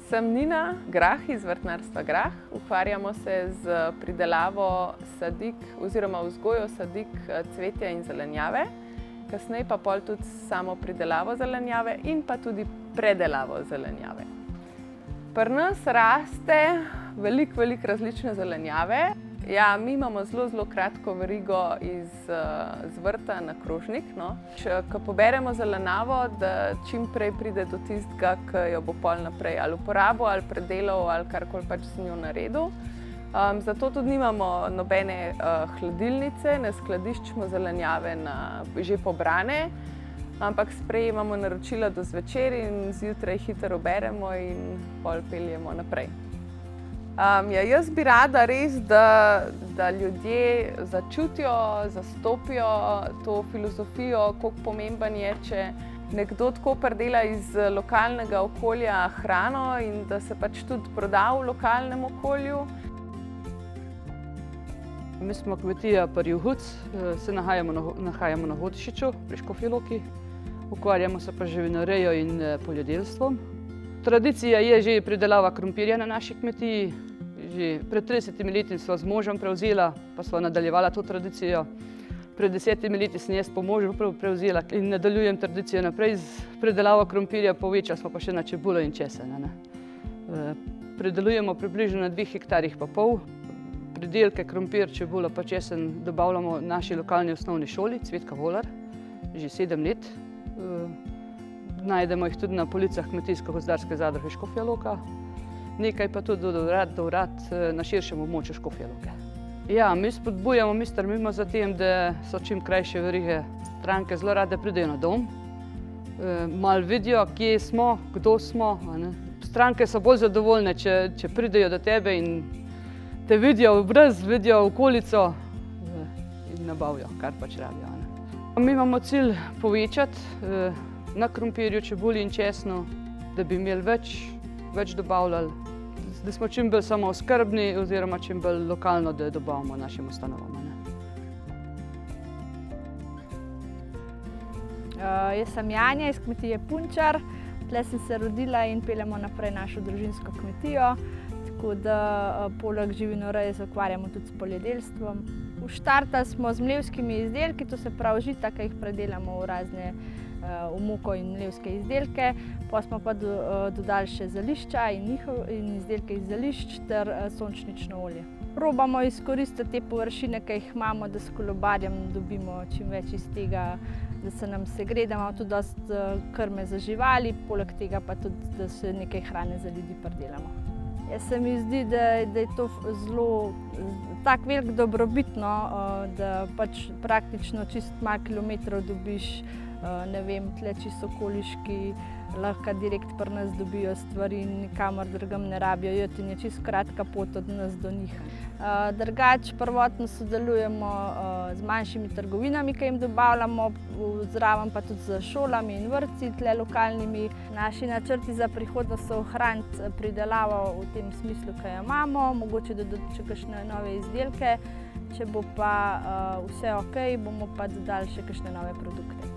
Sem Nina Grah iz vrtnarstva Grah. Ukvarjamo se z pridelavo sadik oziroma vzgojo sadik, cvetja in zelenjave. Kasneje pa pol tudi samo pridelavo zelenjave in pa tudi predelavo zelenjave. Pri nas raste veliko različne zelenjave. Ja, mi imamo zelo kratko verigo iz vrta na krožnik, no. Ko poberemo zelenjavo, da čim prej pride do tistega, ki jo bo pol naprej ali uporabil, ali predelal, ali karkoli pač z njo naredil. Zato tudi nimamo nobene hladilnice, ne skladiščimo zelenjave že pobrane, ampak sprejemamo naročila do zvečer in zjutraj hitro oberemo in pol peljemo naprej. Jaz bi rada res, da ljudje začutijo, zastopijo to filozofijo, koliko pomemben je, če nekdo tako pridela iz lokalnega okolja hrano in da se pač tudi proda v lokalnem okolju. Mi smo kmetija pri Juhuc, se nahajamo na Hotišiču pri Škofji Loki. Ukvarjamo se pa živinorejo in poljedelstvom. Tradicija je že pridelava krompirja na naši kmetiji. Že pred 30 leti sva z možem prevzela, pa sva nadaljevala to tradicijo. Pred 10 leti sem jaz po možu prevzela in nadaljujem tradicijo naprej z pridelavo krompirja, povečali smo pa še na čebulo in česen. Pridelujemo približno na 2,5 hektarjih. Pridelke krompir, čebulo pa česen dobavljamo naši lokalni osnovni šoli Cvetka Volar že 7 let. Najdemo jih tudi na policah Kmetijsko-gozdarske zadruge Škofja Loka, nekaj pa tudi od urad do urad na širšem območju Škofje Loke. Ja, mi spodbujamo, mi strmimo za tem, da so čim krajše verige. Stranke zelo rade pridejo na dom, malo vidijo, kje smo, kdo smo. Stranke so bolj zadovoljne, če pridejo do tebe in te vidijo v obraz, vidijo okolico in nabavijo, kar pač rabijo. Mi imamo cilj povečati na krompirju, čebuli in česnu, da bi imeli več dobavljali, da smo čim bolj samooskrbni oziroma čim bolj lokalno, da dobavimo našim ustanovam. Jaz sem Janja iz kmetije Punčar. Tle sem se rodila in peljemo naprej našo družinsko kmetijo, tako da poleg živinoreje se ukvarjamo tudi s poljedelstvom. Štartali smo z mlevskimi izdelki, to se pravi žita, ki jih predelamo v razne v moko in mlevske izdelke. Potem smo pa dodali še zelišča in izdelke iz zelišč ter sončnično olje. Probamo izkoristiti te površine, ki jih imamo, da s kolobarjem dobimo čim več iz tega, da se nam segre, da imamo tudi dosti krme za živali, poleg tega pa tudi, da se nekaj hrane za ljudi pridelamo. Se mi zdi, da je to zelo tak velik dobrobit, da pač praktično čist malo kilometrov dobiš, ne vem, tle čisto okoliški, lahko direkt pri nas dobijo stvari in nikamor drugam ne rabijo iti in je čisto kratka pot od nas do njih. Drugače prvotno sodelujemo z manjšimi trgovinami, ki jim dobavljamo, zraven pa tudi z šolami in vrtci tle lokalnimi. Naši načrti za prihodnost so ohraniti pridelavo v tem smislu, ki jo imamo, mogoče dodati še kakšne nove izdelke. Če bo pa vse ok, bomo pa dodali še kakšne nove produkte.